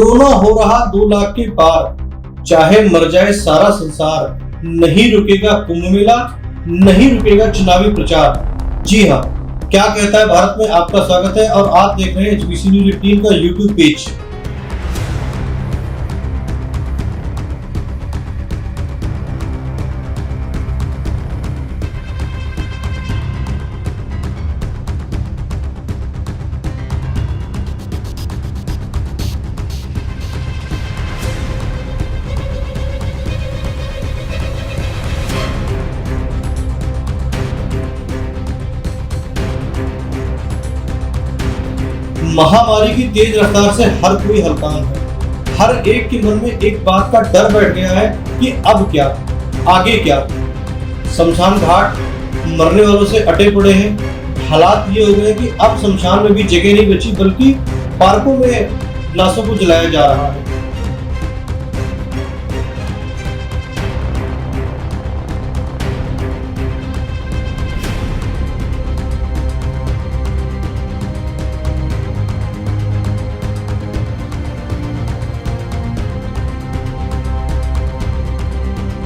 Corona हो रहा 2 लाख के पार, चाहे मर जाए सारा संसार, नहीं रुकेगा कुंभ मेला, नहीं रुकेगा चुनावी प्रचार। जी हाँ, क्या कहता है भारत में आपका स्वागत है और आप देख रहे हैं एचबीसी न्यूज 18 का यूट्यूब पेज। महामारी की तेज रफ्तार से हर कोई हलकान है। हर एक के मन में एक बात का डर बैठ गया है कि अब क्या, आगे क्या। शमशान घाट मरने वालों से अटे पड़े हैं। हालात ये हो गए कि अब शमशान में भी जगह नहीं बची, बल्कि पार्कों में लाशों को जलाया जा रहा है।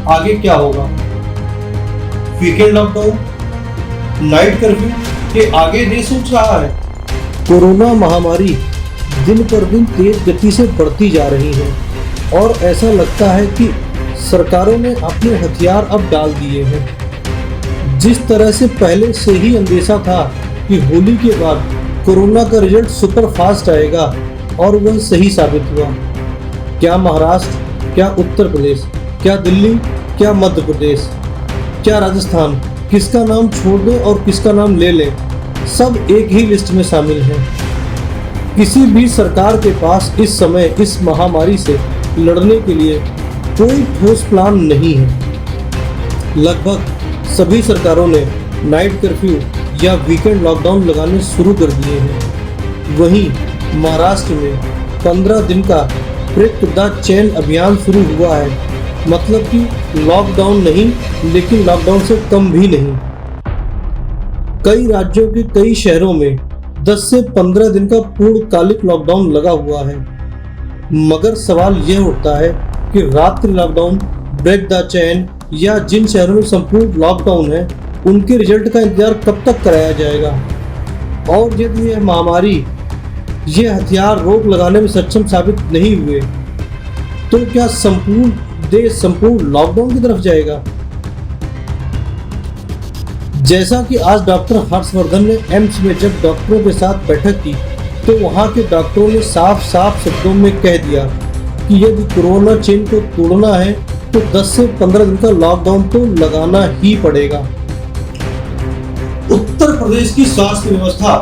आगे क्या होगा? वीकेंड लॉकडाउन, नाइट कर्फ्यू के आगे देश सोच रहा है। कोरोना महामारी दिन पर दिन तेज गति से बढ़ती जा रही है और ऐसा लगता है कि सरकारों ने अपने हथियार अब डाल दिए हैं। जिस तरह से पहले से ही अंदेशा था कि होली के बाद कोरोना का रिजल्ट सुपर फास्ट आएगा और वह सही साबित हुआ। क्या महाराष्ट्र, क्या उत्तर प्रदेश, क्या दिल्ली, क्या मध्य प्रदेश, क्या राजस्थान, किसका नाम छोड़ दें और किसका नाम ले लें, सब एक ही लिस्ट में शामिल हैं। किसी भी सरकार के पास इस समय इस महामारी से लड़ने के लिए कोई ठोस प्लान नहीं है। लगभग सभी सरकारों ने नाइट कर्फ्यू या वीकेंड लॉकडाउन लगाने शुरू कर दिए हैं। वहीं महाराष्ट्र में 15 दिन का ब्रेक द चेन अभियान शुरू हुआ है। मतलब कि लॉकडाउन नहीं, लेकिन लॉकडाउन से कम भी नहीं। कई राज्यों के कई शहरों में 10 से 15 दिन का पूर्णकालिक लॉकडाउन लगा हुआ है। मगर सवाल यह उठता है कि रात्रि लॉकडाउन, ब्रेक द चेन या जिन शहरों में संपूर्ण लॉकडाउन है, उनके रिजल्ट का इंतजार कब तक कराया जाएगा? और यदि यह महामारी, ये हथियार रोक लगाने में सक्षम साबित नहीं हुए, तो क्या संपूर्ण देश संपूर्ण लॉकडाउन की तरफ जाएगा? जैसा कि आज डॉक्टर हर्षवर्धन ने एम्स में जब डॉक्टरों के साथ बैठक की, तो वहां के डॉक्टरों ने साफ साफ शब्दों में कह दिया कि यदि कोरोना चेन को तोड़ना है तो 10 से 15 दिन का लॉकडाउन तो लगाना ही पड़ेगा। उत्तर प्रदेश की स्वास्थ्य व्यवस्था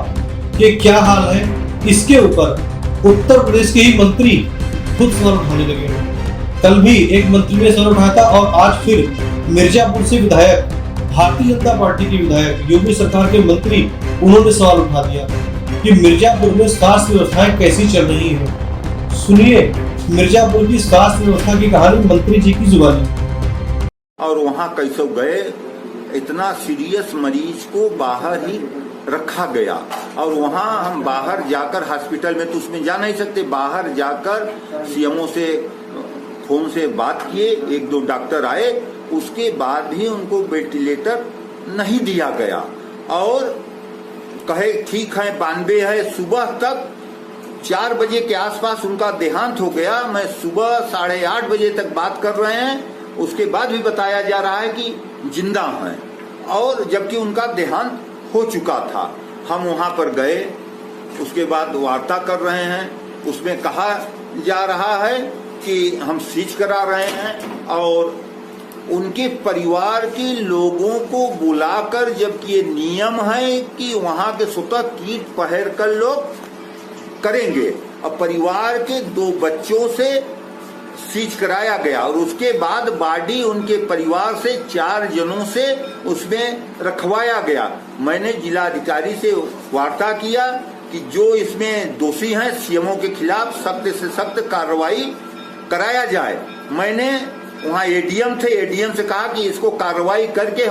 के क्या हाल है, इसके ऊपर उत्तर प्रदेश के ही मंत्री खुद सवाल उठाने लगे हैं। कल भी एक मंत्री ने सवाल उठाया था और आज फिर मिर्जापुर से विधायक, भारतीय जनता पार्टी के विधायक, योगी सरकार के मंत्री, उन्होंने सवाल उठा दिया कि मिर्जापुर में स्वास्थ्य व्यवस्थाएं कैसी चल रही है। सुनिए मिर्जापुर की स्वास्थ्य व्यवस्था की कहानी मंत्री जी की जुबानी। और वहाँ कैसे गए, इतना सीरियस मरीज को बाहर ही रखा गया और वहाँ हम बाहर जाकर हॉस्पिटल में तो उसमें जा नहीं सकते, बाहर जाकर सीएमओ से फोन से बात किए, 1-2 डॉक्टर आए, उसके बाद भी उनको वेंटिलेटर नहीं दिया गया और कहे ठीक है 92 है। सुबह तक 4 बजे के आसपास उनका देहांत हो गया। मैं सुबह 8:30 बजे तक बात कर रहे हैं, उसके बाद भी बताया जा रहा है कि जिंदा हैं और जबकि उनका देहांत हो चुका था। हम वहां पर गए, उसके बाद वार्ता कर रहे हैं, उसमें कहा जा रहा है कि हम सीज करा रहे हैं और उनके परिवार के लोगों को बुलाकर, जबकि ये नियम है कि वहां के स्वतः किट पहन कर लोग करेंगे, और परिवार के 2 बच्चों से सीज कराया गया और उसके बाद बॉडी उनके परिवार से 4 जनों से उसमें रखवाया गया। मैंने जिलाधिकारी से वार्ता किया कि जो इसमें दोषी हैं सीएमओ के खिलाफ सख्त से सख्त कार्रवाई कराया जाए। मैंने वहाँ एडीएम थे, एडीएम से कहा कि इसको कार्रवाई करके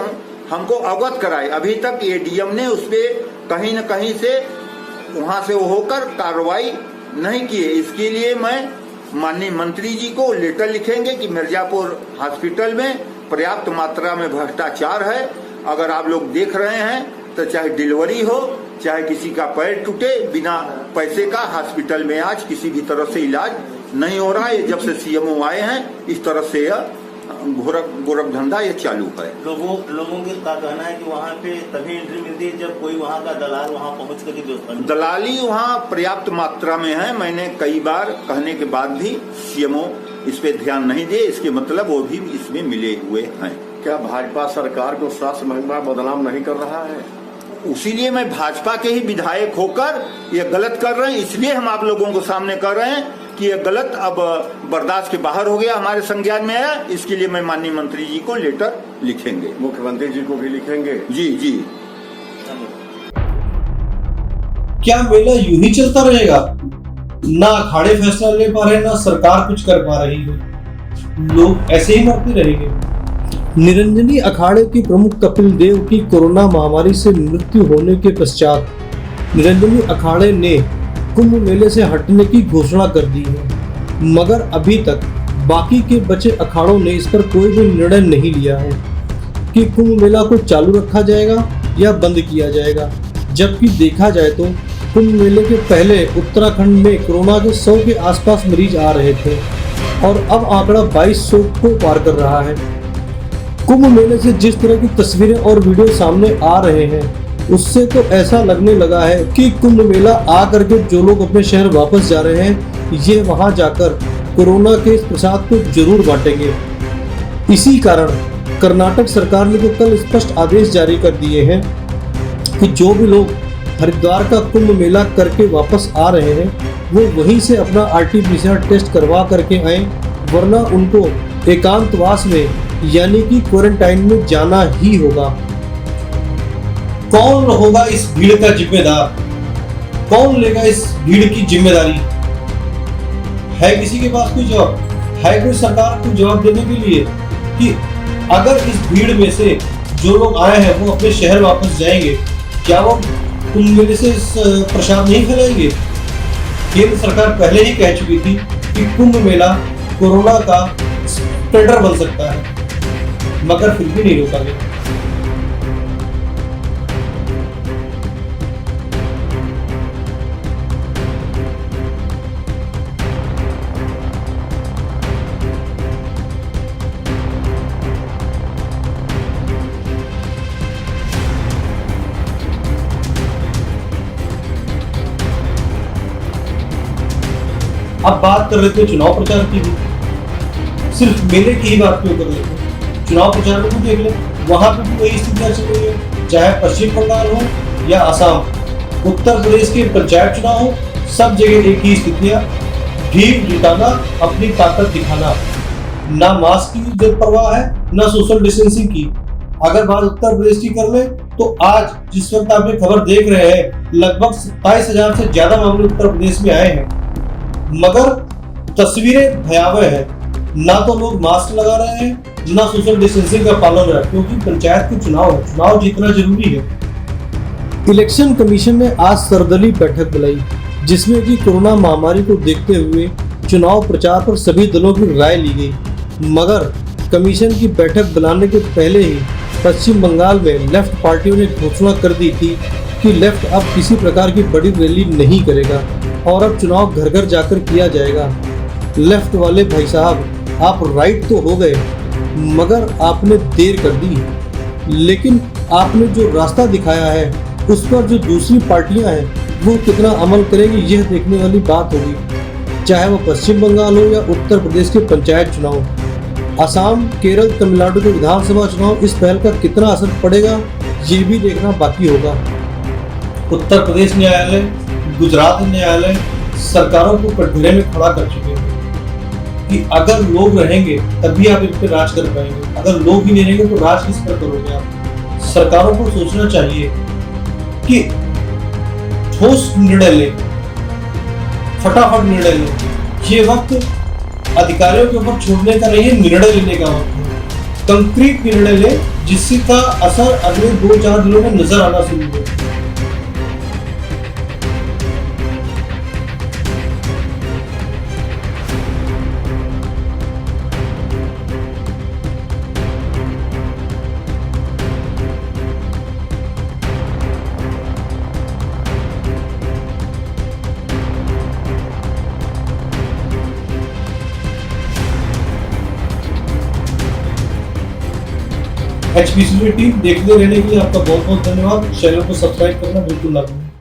हमको अवगत कराए। अभी तक एडीएम ने उस पर कहीं न कहीं से वहाँ से होकर कार्रवाई नहीं किए। इसके लिए मैं माननीय मंत्री जी को लेटर लिखेंगे कि मिर्जापुर हॉस्पिटल में पर्याप्त मात्रा में भ्रष्टाचार है। अगर आप लोग देख रहे हैं तो चाहे डिलीवरी हो, चाहे किसी का पैर टूटे, बिना पैसे का हॉस्पिटल में आज किसी भी तरह से इलाज नहीं हो रहा है। जब से सीएमओ आए हैं इस तरह से गोरख धंधा ये चालू है। लोगों का कहना है कि वहाँ पे तभी एंट्री मिलती है जब कोई वहाँ का दलाल वहाँ पहुँच करके व्यवस्था। दलाली वहाँ पर्याप्त मात्रा में है। मैंने कई बार कहने के बाद भी सीएमओ इस पे ध्यान नहीं दिए, इसके मतलब वो भी इसमें मिले हुए हैं। क्या भाजपा सरकार को स्वास्थ्य महिला बदनाम नहीं कर रहा है? उसीलिए मैं भाजपा के ही विधायक होकर ये गलत कर रहे हैं, इसलिए हम आप लोगों को सामने कर रहे हैं कि ये गलत अब बर्दाश्त के बाहर हो गया, हमारे संज्ञान में आया। इसके लिए मैं माननीय मंत्री जी को लेटर लिखेंगे, मुख्यमंत्री जी को भी लिखेंगे। जी जी। क्या मेला यूं ही चलता रहेगा? ना अखाड़े फैसला ले पा रहे, ना सरकार कुछ कर पा रही है, लोग ऐसे ही मरते रहेंगे। निरंजनी अखाड़े के प्रमुख कपिल देव की कोरोना महामारी से मृत्यु होने के पश्चात निरंजनी अखाड़े ने कुंभ मेले से हटने की घोषणा कर दी है, मगर अभी तक बाकी के बचे अखाड़ों ने इस पर कोई भी निर्णय नहीं लिया है कि कुंभ मेला को चालू रखा जाएगा या बंद किया जाएगा। जबकि देखा जाए तो कुंभ मेले के पहले उत्तराखंड में कोरोना के 100 के आसपास मरीज आ रहे थे और अब आंकड़ा 2200 को पार कर रहा है। कुंभ मेले से जिस तरह की तस्वीरें और वीडियो सामने आ रहे हैं, उससे तो ऐसा लगने लगा है कि कुंभ मेला आ करके जो लोग अपने शहर वापस जा रहे हैं, ये वहां जाकर कोरोना के इस प्रसाद को जरूर बांटेंगे। इसी कारण कर्नाटक सरकार ने तो कल स्पष्ट आदेश जारी कर दिए हैं कि जो भी लोग हरिद्वार का कुंभ मेला करके वापस आ रहे हैं, वो वहीं से अपना RT-PCR टेस्ट करवा करके आए, वरना उनको एकांतवास में यानी कि क्वारंटाइन में जाना ही होगा। कौन होगा इस भीड़ का जिम्मेदार? कौन लेगा इस भीड़ की जिम्मेदारी? है किसी के पास कोई जवाब? है कोई सरकार को जवाब देने के लिए कि अगर इस भीड़ में से जो लोग आए हैं वो अपने शहर वापस जाएंगे, क्या वो कुंभ मेले से प्रसाद नहीं फैलाएंगे? केंद्र सरकार पहले ही कह चुकी थी कि कुंभ मेला कोरोना का स्प्रेडर बन सकता है, मगर फिर भी नहीं रोका गया। अब बात कर रहे थे चुनाव प्रचार की भी, सिर्फ मेले की ही बात क्यों कर रहे थे? चुनाव प्रचार में भी देख ले, वहां पे भी वही स्थितियां चल रही है, चाहे पश्चिम बंगाल हो या असम, उत्तर प्रदेश के पंचायत चुनाव हो, सब जगह एक ही स्थितियां, भीड़ जुटाना, अपनी ताकत दिखाना, ना मास्क की जो परवाह है, ना सोशल डिस्टेंसिंग की। अगर बात उत्तर प्रदेश की कर ले तो आज जिस वक्त आप ये खबर देख रहे हैं, लगभग 27,000 से ज्यादा मामले उत्तर प्रदेश में आए हैं, मगर तस्वीरें भयावह है। ना तो लोग मास्क लगा रहे हैं, ना सोशल डिस्टेंसिंग का पालन है, क्योंकि पंचायत के चुनाव है, चुनाव जीतना जरूरी है। इलेक्शन कमीशन ने आज सर्वदलीय बैठक बुलाई, जिसमें कि कोरोना महामारी को देखते हुए चुनाव प्रचार पर सभी दलों की राय ली गई। मगर कमीशन की बैठक बुलाने के पहले ही पश्चिम बंगाल में लेफ्ट पार्टियों ने घोषणा कर दी थी कि लेफ्ट अब किसी प्रकार की बड़ी रैली नहीं करेगा और अब चुनाव घर घर जाकर किया जाएगा। लेफ्ट वाले भाई साहब, आप राइट तो हो गए, मगर आपने देर कर दी। लेकिन आपने जो रास्ता दिखाया है उस पर जो दूसरी पार्टियां हैं वो कितना अमल करेंगी, यह देखने वाली बात होगी। चाहे वो पश्चिम बंगाल हो या उत्तर प्रदेश के पंचायत चुनाव, असम, केरल, तमिलनाडु के विधानसभा चुनाव, इस पहल का कितना असर पड़ेगा ये भी देखना बाकी होगा। उत्तर प्रदेश न्यायालय, गुजरात न्यायालय सरकारों को कटघरे में खड़ा कर चुके हैं कि अगर लोग रहेंगे तभी आप इन पर राज कर पाएंगे, अगर लोग ही नहीं रहेंगे तो राज किस पर करोगे आप? सरकारों को सोचना चाहिए कि ठोस निर्णय ले, फटाफट निर्णय ले। ये वक्त अधिकारियों के ऊपर छोड़ने का नहीं है, निर्णय लेने का वक्त है। कंक्रीट निर्णय ले जिसका असर अगले 2-4 दिनों में नजर आना शुरू हो। HPCJ टीम देखते रहने के लिए आपका बहुत बहुत धन्यवाद। चैनल को सब्सक्राइब करना बिल्कुल ना भूलें।